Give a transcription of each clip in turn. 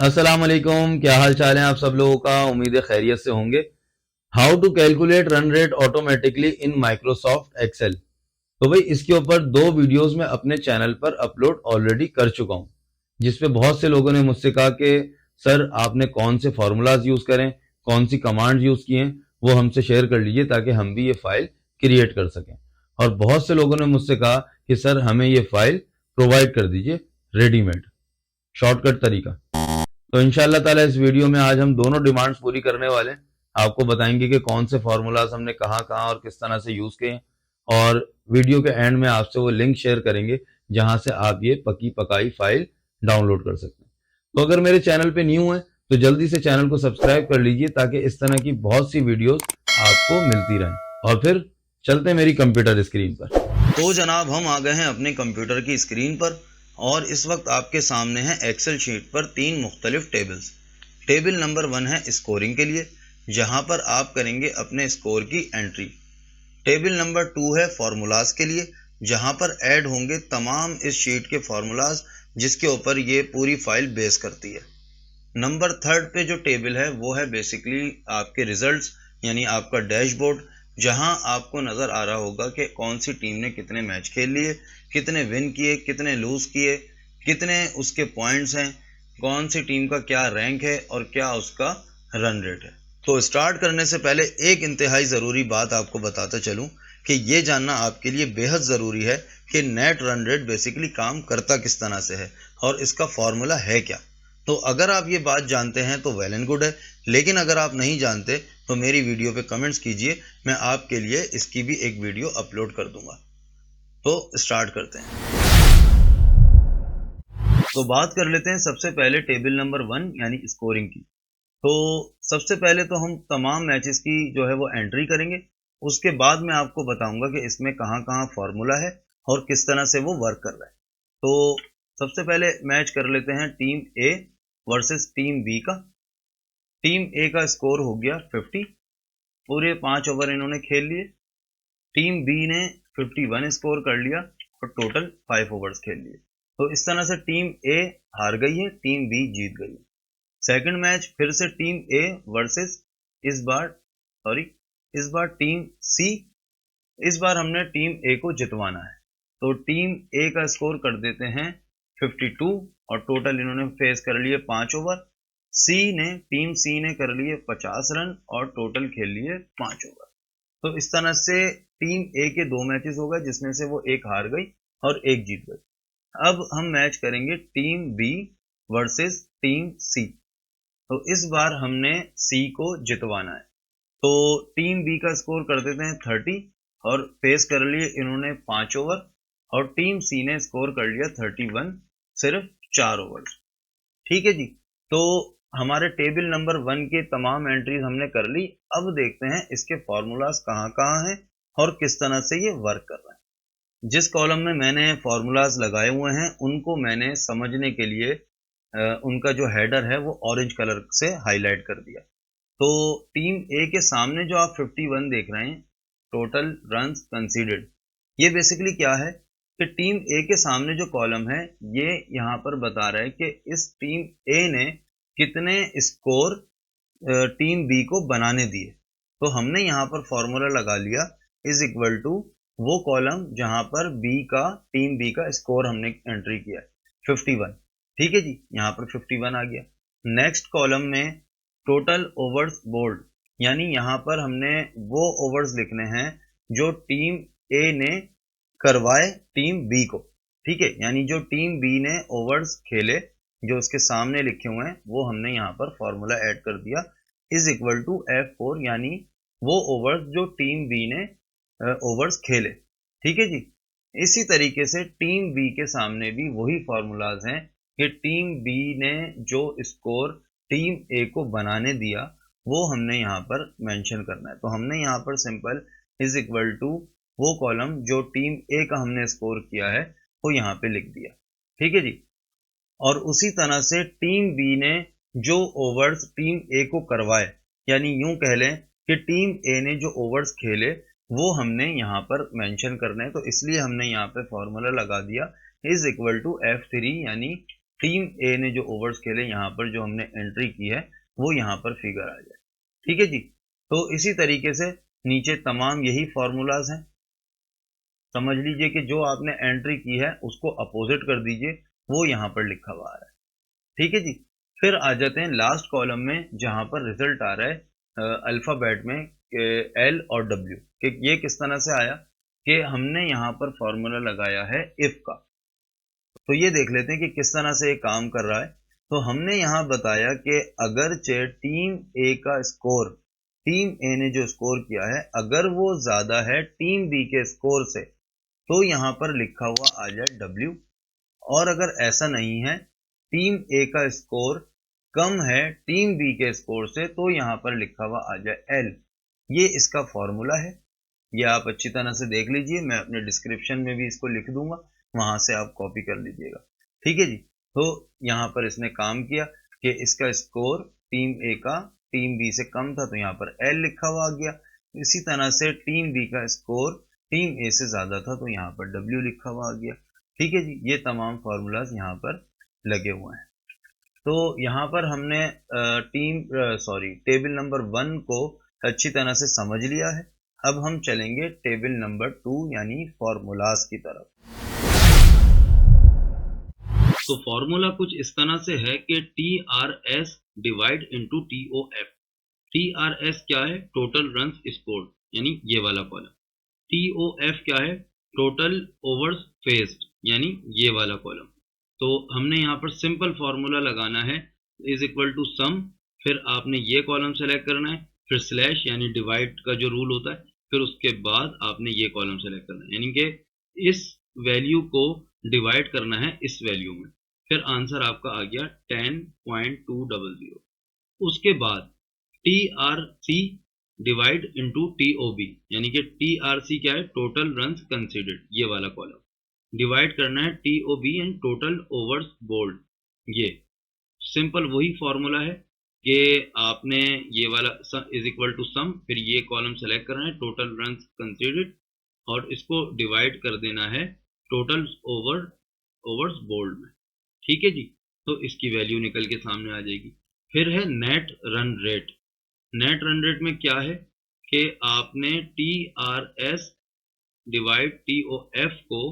अस्सलाम वालेकुम, क्या हाल चाल है आप सब लोगों का। उम्मीद है खैरियत से होंगे। How to calculate run rate automatically in Microsoft Excel. तो भाई इसके ऊपर दो वीडियोस मैं अपने चैनल पर अपलोड ऑलरेडी कर चुका हूं, जिसपे बहुत से लोगों ने मुझसे कहा कि सर आपने कौन से फॉर्मूलाज यूज करें, कौन सी कमांड यूज किए, वो हमसे शेयर कर लीजिए ताकि हम भी ये फाइल क्रिएट कर सकें। और बहुत से लोगों ने मुझसे कहा कि सर हमें ये फाइल प्रोवाइड कर दीजिए रेडीमेड, शॉर्टकट तरीका। तो इंशाल्लाह ताला इस वीडियो में आज हम दोनों डिमांड्स पूरी करने वाले हैं। आपको बताएंगे कि कौन से फॉर्मूलाज हमने कहाँ कहाँ और किस तरह से यूज किए हैं, और वीडियो के एंड में आपसे वो लिंक शेयर करेंगे जहां से आप ये पकी पकाई फाइल डाउनलोड कर सकते हैं। तो अगर मेरे चैनल पे न्यू है तो जल्दी से चैनल को सब्सक्राइब कर लीजिए ताकि इस तरह की बहुत सी वीडियोस आपको मिलती रहें। और फिर चलते हैं मेरी कंप्यूटर स्क्रीन पर। तो जनाब हम आ गए हैं अपने कंप्यूटर की स्क्रीन पर, और इस वक्त आपके सामने है एक्सेल शीट पर तीन मुख्तलिफ टेबल्स। टेबल नंबर 1 है स्कोरिंग के लिए, जहां पर आप करेंगे अपने स्कोर की एंट्री। टेबल नंबर 2 है फार्मूलाज के लिए, जहां पर ऐड होंगे तमाम इस शीट के फार्मूलाज जिसके ऊपर ये पूरी फाइल बेस करती है। नंबर 3 पे जो टेबल है वो है बेसिकली आपके रिजल्ट्स, यानी आपका डैशबोर्ड, जहां आपको नजर आ रहा होगा कि कौन सी टीम ने कितने मैच खेल लिए, कितने विन किए, कितने लूज किए, कितने उसके पॉइंट्स हैं, कौन सी टीम का क्या रैंक है और क्या उसका रन रेट है। तो स्टार्ट करने से पहले एक इंतहाई ज़रूरी बात आपको बताता चलूं कि ये जानना आपके लिए बेहद ज़रूरी है कि नेट रन रेट बेसिकली काम करता किस तरह से है और इसका फॉर्मूला है क्या। तो अगर आप ये बात जानते हैं तो वेल एंड गुड है, लेकिन अगर आप नहीं जानते तो मेरी वीडियो पे कमेंट्स कीजिए, मैं आपके लिए इसकी भी एक वीडियो अपलोड कर दूंगा। तो स्टार्ट करते हैं। तो बात कर लेते हैं सबसे पहले टेबल नंबर 1 यानी स्कोरिंग की। तो सबसे पहले तो हम तमाम मैचेस की जो है वो एंट्री करेंगे, उसके बाद मैं आपको बताऊंगा कि इसमें कहाँ कहाँ फॉर्मूला है और किस तरह से वो वर्क कर रहा है। तो सबसे पहले मैच कर लेते हैं team A versus team B का। टीम ए का स्कोर हो गया 50, पूरे 5 ओवर इन्होंने खेल लिए। टीम बी ने 51 स्कोर कर लिया और टोटल 5 ओवर्स खेल लिए। तो इस तरह से टीम ए हार गई है, टीम बी जीत गई है। सेकंड मैच फिर से टीम ए वर्सेस इस बार टीम सी। इस बार हमने टीम ए को जितवाना है, तो टीम ए का स्कोर कर देते हैं 52 और टोटल इन्होंने फेस कर लिए 5 ओवर। टीम सी ने कर लिए 50 रन और टोटल खेल लिए 5 ओवर। तो इस तरह से टीम ए के 2 मैचेस हो गए जिसमें से वो एक हार गई और एक जीत गई। अब हम मैच करेंगे टीम बी वर्सेस टीम सी। तो इस बार हमने सी को जितवाना है, तो टीम बी का स्कोर कर देते हैं 30 और फेस कर लिए इन्होंने 5 ओवर, और टीम सी ने स्कोर कर लिया 31 सिर्फ 4 ओवर। ठीक है जी। तो हमारे टेबल नंबर 1 के तमाम एंट्रीज हमने कर ली। अब देखते हैं इसके फॉर्मूलाज कहाँ कहाँ हैं और किस तरह से ये वर्क कर रहा है। जिस कॉलम में मैंने फॉर्मूलाज लगाए हुए हैं उनको मैंने समझने के लिए उनका जो हेडर है वो ऑरेंज कलर से हाईलाइट कर दिया। तो टीम ए के सामने जो आप 51 देख रहे हैं टोटल रन्स कंसीडर्ड, ये बेसिकली क्या है कि टीम ए के सामने जो कॉलम है ये यहाँ पर बता रहा है कि इस टीम ए ने कितने स्कोर टीम बी को बनाने दिए। तो हमने यहाँ पर फॉर्मूला लगा लिया इज इक्वल टू वो कॉलम जहां पर टीम बी का स्कोर हमने एंट्री किया 51। ठीक है जी, यहाँ पर 51 आ गया। नेक्स्ट कॉलम में टोटल ओवर्स बोल्ड, यानी यहाँ पर हमने वो ओवर्स लिखने हैं जो टीम ए ने करवाए टीम बी को। ठीक है, यानी जो टीम बी ने ओवर्स खेले जो उसके सामने लिखे हुए हैं वो हमने यहाँ पर फॉर्मूला ऐड कर दिया इज इक्वल टू F4, यानी वो ओवर्स जो टीम बी ने ओवर्स खेले। ठीक है जी। इसी तरीके से टीम बी के सामने भी वही फॉर्मूलाज हैं कि टीम बी ने जो स्कोर टीम ए को बनाने दिया वो हमने यहाँ पर मेंशन करना है। तो हमने यहाँ पर सिंपल इज इक्वल टू वो कॉलम जो टीम ए का हमने स्कोर किया है वो यहाँ पे लिख दिया। ठीक है जी। और उसी तरह से टीम बी ने जो ओवर्स टीम ए को करवाए, यानी यूं कह लें कि टीम ए ने जो ओवर्स खेले वो हमने यहाँ पर मेंशन करना है। तो इसलिए हमने यहाँ पे फॉर्मूला लगा दिया इज इक्वल टू F3, यानी टीम ए ने जो ओवर्स खेले यहाँ पर जो हमने एंट्री की है वो यहाँ पर फिगर आ जाए। ठीक है जी। तो इसी तरीके से नीचे तमाम यही फॉर्मूलाज हैं। समझ लीजिए कि जो आपने एंट्री की है उसको अपोजिट कर दीजिए, वो यहाँ पर लिखा हुआ आ रहा है। ठीक है जी। फिर आ जाते हैं लास्ट कॉलम में जहाँ पर रिजल्ट आ रहा है अल्फाबेट में एल और डब्ल्यू, कि ये किस तरह से आया कि हमने यहाँ पर फॉर्मूला लगाया है इफ का। तो ये देख लेते हैं कि किस तरह से ये काम कर रहा है। तो हमने यहाँ बताया कि अगर टीम ए का स्कोर, टीम ए ने जो स्कोर किया है अगर वो ज्यादा है टीम बी के स्कोर से, तो यहाँ पर लिखा हुआ आ जाए W। और अगर ऐसा नहीं है, टीम ए का स्कोर कम है टीम बी के स्कोर से, तो यहाँ पर लिखा हुआ आ जाए L। ये इसका फॉर्मूला है। ये आप अच्छी तरह से देख लीजिए, मैं अपने डिस्क्रिप्शन में भी इसको लिख दूंगा, वहां से आप कॉपी कर लीजिएगा। ठीक है जी। तो यहाँ पर इसने काम किया कि इसका स्कोर टीम ए का टीम बी से कम था, तो यहाँ पर L लिखा हुआ आ गया। इसी तरह से टीम बी का स्कोर टीम ए से ज्यादा था, तो यहाँ पर W लिखा हुआ आ गया। ठीक है जी। ये तमाम फार्मूलाज यहाँ पर लगे हुए हैं। तो यहाँ पर हमने टेबल नंबर 1 को अच्छी तरह से समझ लिया है। अब हम चलेंगे टेबल नंबर 2 यानी फॉर्मूलाज की तरफ। तो फॉर्मूला कुछ इस तरह से है कि TRS divide into TOF। TRS क्या है? टोटल रन्स स्कोर्ड, यानी ये वाला कॉलम। TOF क्या है? टोटल ओवर्स फेस्ड, यानी ये वाला कॉलम। तो हमने यहाँ पर सिंपल फॉर्मूला लगाना है, इज इक्वल टू सम, फिर आपने ये कॉलम सेलेक्ट करना है, फिर स्लैश यानी डिवाइड का जो रूल होता है, फिर उसके बाद आपने ये कॉलम सेलेक्ट करना है, यानी कि इस वैल्यू को डिवाइड करना है इस वैल्यू में। फिर आंसर आपका आ गया 10.200। उसके बाद TRC डिवाइड इनटू TOB, यानी कि TRC क्या है? टोटल रन्स कंसीडर्ड, ये वाला कॉलम। डिवाइड करना है TOB and total overs bowled. ये सिंपल वही फॉर्मूला है कि आपने ये वाला इज इक्वल टू सम, फिर ये कॉलम सेलेक्ट करना है टोटल रन्स कंसीडर्ड, और इसको डिवाइड कर देना है टोटल ओवर्स बोल्ड में। ठीक है जी। तो इसकी वैल्यू निकल के सामने आ जाएगी। फिर है net run rate. Net run rate में क्या है कि आपने TRS डिवाइड TOF को,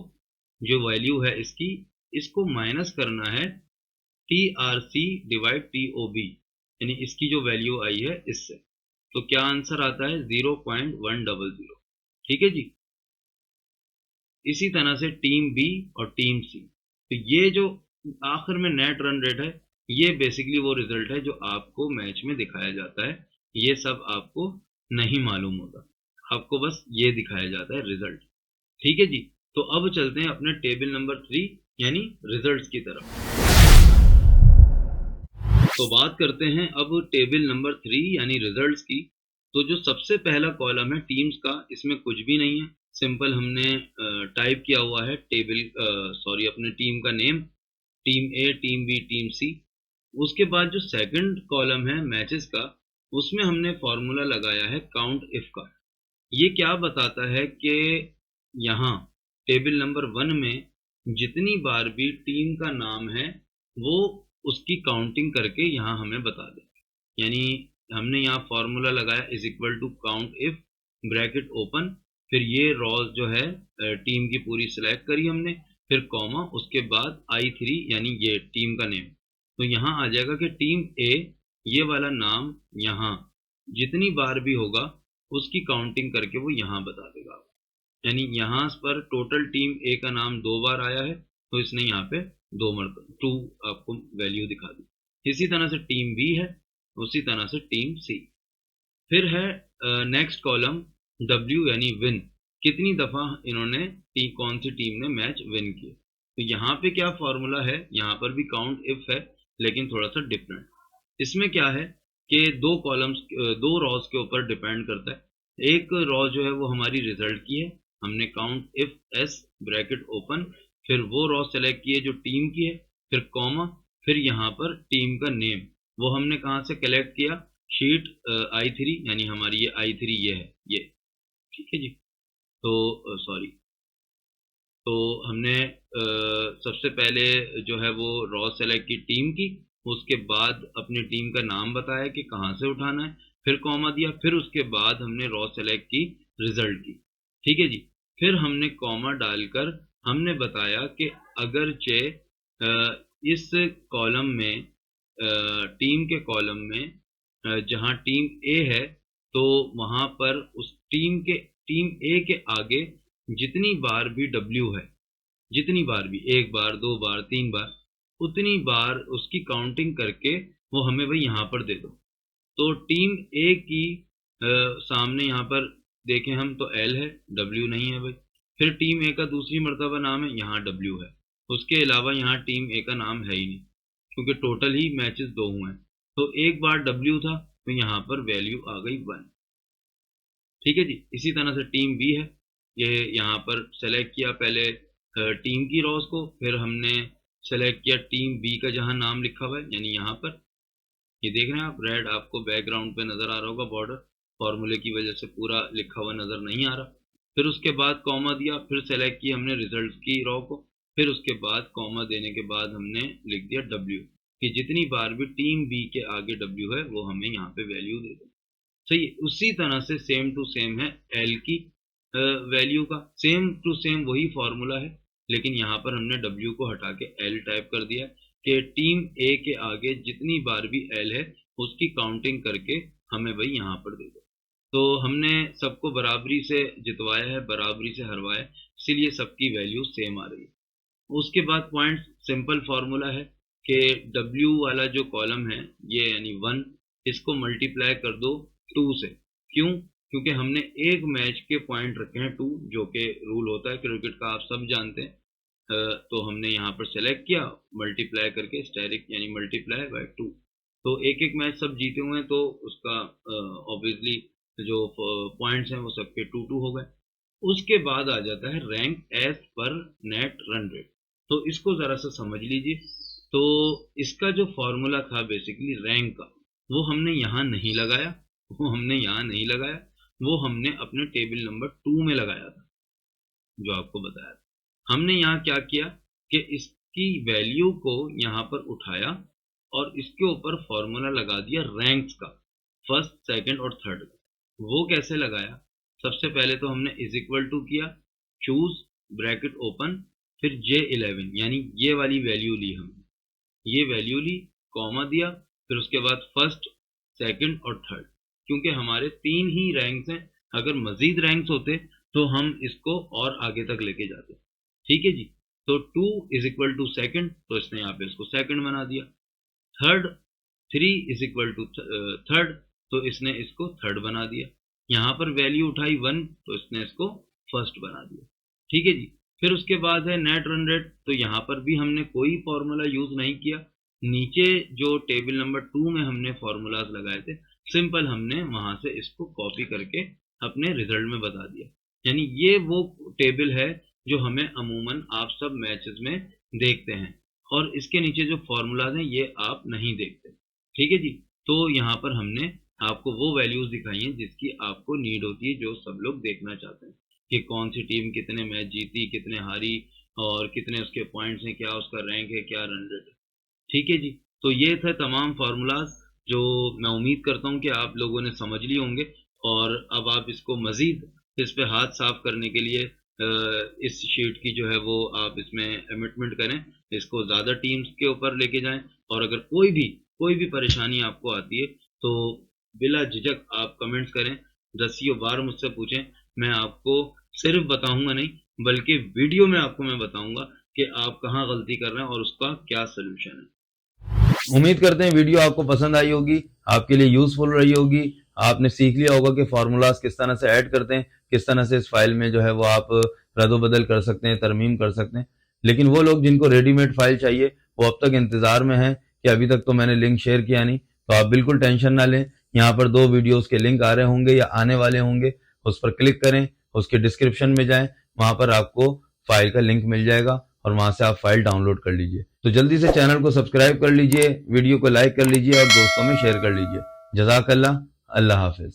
जो वैल्यू है इसकी, इसको माइनस करना है TRC डिवाइड TOB, यानी इसकी जो वैल्यू आई है इससे। तो क्या आंसर आता है? 0.100। ठीक है जी। इसी तरह से टीम बी और टीम सी। तो ये जो आखिर में नेट रन रेट है, ये बेसिकली वो रिजल्ट है जो आपको मैच में दिखाया जाता है। ये सब आपको नहीं मालूम होता, आपको बस ये दिखाया जाता है रिजल्ट। ठीक है जी। तो अब चलते हैं अपने टेबल नंबर 3 यानी रिजल्ट्स की तरफ। तो बात करते हैं अब टेबल नंबर 3 यानी रिजल्ट्स की। तो जो सबसे पहला कॉलम है टीम्स का, इसमें कुछ भी नहीं है, सिंपल हमने टाइप किया हुआ है अपने टीम का नेम, टीम ए, टीम बी, टीम सी। उसके बाद जो सेकंड कॉलम है मैचेस का, उसमें हमने फॉर्मूला लगाया है काउंट इफ का। ये क्या बताता है कि यहाँ टेबल नंबर 1 में जितनी बार भी टीम का नाम है वो उसकी काउंटिंग करके यहाँ हमें बता दे। यानी हमने यहाँ फॉर्मूला लगाया is equal to count if, bracket open, फिर ये रॉज जो है टीम की पूरी सिलेक्ट करी हमने, फिर कॉमा, उसके बाद I3 यानी ये टीम का नेम। तो यहाँ आ जाएगा कि टीम ए, ये वाला नाम यहाँ जितनी बार भी होगा उसकी काउंटिंग करके वो यहाँ बता देगा। यानी यहाँ पर टोटल टीम ए का नाम 2 बार आया है, तो इसने यहाँ पे 2 आपको वैल्यू दिखा दी। इसी तरह से टीम बी है, उसी तरह से टीम सी। फिर है नेक्स्ट कॉलम W यानी विन, कितनी दफा इन्होंने कौन सी टीम ने मैच विन किए। तो यहाँ पे क्या फॉर्मूला है, यहाँ पर भी काउंट इफ है लेकिन थोड़ा सा डिफरेंट। इसमें क्या है कि दो रॉज के ऊपर डिपेंड करता है। एक रॉ जो है वो हमारी रिजल्ट की है, हमने count if S bracket open, फिर वो रॉ सेलेक्ट की है जो टीम की है, फिर कॉमा, फिर यहाँ पर टीम का नेम, वो हमने कहाँ से कलेक्ट किया? शीट I3, यानी हमारी ये I3 ये है ये। ठीक है जी। तो तो हमने सबसे पहले जो है वो रॉ सेलेक्ट की टीम की, उसके बाद अपनी टीम का नाम बताया कि कहाँ से उठाना है, फिर कॉमा दिया, फिर उसके बाद हमने रॉ सेलेक्ट की रिजल्ट की। ठीक है जी। फिर हमने कॉमा डालकर हमने बताया कि अगरचे इस कॉलम में टीम के कॉलम में जहाँ टीम ए है, तो वहाँ पर उस टीम ए के आगे जितनी बार भी W है, जितनी बार भी, एक बार, दो बार, तीन बार, उतनी बार उसकी काउंटिंग करके वो हमें भाई यहाँ पर दे दो। तो टीम ए की सामने यहाँ पर देखें हम तो L है, W नहीं है भाई। फिर टीम ए का दूसरी मर्तबा नाम है, यहाँ W है। उसके अलावा यहाँ टीम ए का नाम है ही नहीं, क्योंकि टोटल ही मैचेस 2 हुए हैं। तो एक बार W था, तो यहाँ पर वैल्यू आ गई 1। ठीक है जी। इसी तरह से टीम बी है, ये यहाँ पर सेलेक्ट किया पहले टीम की रॉस को, फिर हमने सेलेक्ट किया टीम बी का जहाँ नाम लिखा हुआ है, यानी यहाँ पर ये देख रहे हैं आप, रेड आपको बैकग्राउंड पे नज़र आ रहा होगा बॉर्डर, फॉर्मूले की वजह से पूरा लिखा हुआ नज़र नहीं आ रहा। फिर उसके बाद कॉमा दिया, फिर सेलेक्ट किया हमने रिजल्ट की रॉ को, फिर उसके बाद कॉमा देने के बाद हमने लिख दिया W, कि जितनी बार भी टीम बी के आगे W है वो हमें यहाँ पे वैल्यू दे दो। सही। उसी तरह से सेम टू सेम है L की वैल्यू का, सेम टू सेम वही फॉर्मूला है, लेकिन यहाँ पर हमने W को हटा के L टाइप कर दिया कि टीम A के आगे जितनी बार भी L है उसकी काउंटिंग करके हमें भाई यहाँ पर दे दो। तो हमने सबको बराबरी से जितवाया है, बराबरी से हरवाया, इसीलिए सबकी वैल्यू सेम आ रही है। उसके बाद पॉइंट सिंपल फॉर्मूला है कि W वाला जो कॉलम है ये यानी 1, इसको मल्टीप्लाई कर दो 2 से। क्यों? क्योंकि हमने एक मैच के पॉइंट रखे हैं 2, जो कि रूल होता है क्रिकेट का, आप सब जानते हैं। तो हमने यहाँ पर सेलेक्ट किया, मल्टीप्लाई करके स्टेरिक यानी मल्टीप्लाई बाय 2। तो एक एक मैच सब जीते हुए हैं, तो उसका ऑब्वियसली जो पॉइंट्स हैं वो सबके 2-2 हो गए। उसके बाद आ जाता है rank as per net run rate. तो इसको ज़रा सा समझ लीजिए। तो इसका जो फॉर्मूला था बेसिकली रैंक का, वो हमने यहाँ नहीं लगाया, वो हमने अपने टेबल नंबर 2 में लगाया था, जो आपको बताया था। हमने यहाँ क्या किया कि इसकी वैल्यू को यहाँ पर उठाया और इसके ऊपर फॉर्मूला लगा दिया रैंक्स का, फर्स्ट, सेकंड और थर्ड का। वो कैसे लगाया? सबसे पहले तो हमने इज इक्वल टू किया, चूज ब्रैकेट ओपन, फिर J11 यानी ये वाली वैल्यू ली हमने, ये वैल्यू ली, कॉमा दिया, फिर उसके बाद फर्स्ट, सेकंड और थर्ड। क्योंकि हमारे 3 ही रैंक्स हैं, अगर मजीद रैंक्स होते तो हम इसको और आगे तक लेके जाते। ठीक है जी। तो 2 इज इक्वल टू सेकंड, तो इसने यहाँ पे इसको सेकंड बना दिया। Third, 3 is equal to third, तो इसने इसको थर्ड बना दिया। यहाँ पर वैल्यू उठाई 1, तो इसने इसको फर्स्ट बना दिया। ठीक है जी। फिर उसके बाद है नेट रन रेट, तो यहाँ पर भी हमने कोई फॉर्मूला यूज नहीं किया। नीचे जो टेबल नंबर 2 में हमने फॉर्मूलाज लगाए थे, सिंपल हमने वहां से इसको कॉपी करके अपने रिजल्ट में बता दिया। यानी ये वो टेबल है जो हमें अमूमन आप सब मैचेस में देखते हैं, और इसके नीचे जो फॉर्मूलाज हैं ये आप नहीं देखते। ठीक है जी। तो यहाँ पर हमने आपको वो वैल्यूज दिखाई हैं जिसकी आपको नीड होती है, जो सब लोग देखना चाहते हैं कि कौन सी टीम कितने मैच जीती, कितने हारी, और कितने उसके पॉइंट्स हैं, क्या उसका रैंक है, क्या रन रेट है। ठीक है जी। तो ये थे तमाम फार्मूलाज, जो मैं उम्मीद करता हूँ कि आप लोगों ने समझ लिए होंगे। और अब आप इसको मज़ीद इस पे हाथ साफ करने के लिए इस शीट की जो है वो आप इसमें एमिटमेंट करें, इसको ज़्यादा टीम्स के ऊपर लेके जाएं। और अगर कोई भी परेशानी आपको आती है तो बिला झिझक आप कमेंट्स करें, दसियों बार मुझसे पूछें। मैं आपको सिर्फ बताऊंगा नहीं, बल्कि वीडियो में आपको मैं बताऊंगा कि आप कहाँ गलती कर रहे हैं और उसका क्या सोल्यूशन है। उम्मीद करते हैं वीडियो आपको पसंद आई होगी, आपके लिए यूजफुल रही होगी। आपने सीख लिया होगा कि फार्मूलाज किस तरह से ऐड करते हैं, किस तरह से इस फाइल में जो है वो आप रद्द-बदल कर सकते हैं, तरमीम कर सकते हैं। लेकिन वो लोग जिनको रेडीमेड फाइल चाहिए, वो अब तक इंतजार में हैं कि अभी तक तो मैंने लिंक शेयर किया नहीं। तो आप बिल्कुल टेंशन ना लें, यहाँ पर 2 वीडियोस के लिंक आ रहे होंगे या आने वाले होंगे, उस पर क्लिक करें, उसके डिस्क्रिप्शन में जाएं, वहां पर आपको फाइल का लिंक मिल जाएगा और वहां से आप फाइल डाउनलोड कर लीजिए। तो जल्दी से चैनल को सब्सक्राइब कर लीजिए, वीडियो को लाइक कर लीजिए और दोस्तों में शेयर कर लीजिए। जज़ाकल्लाह, अल्लाह हाफिज।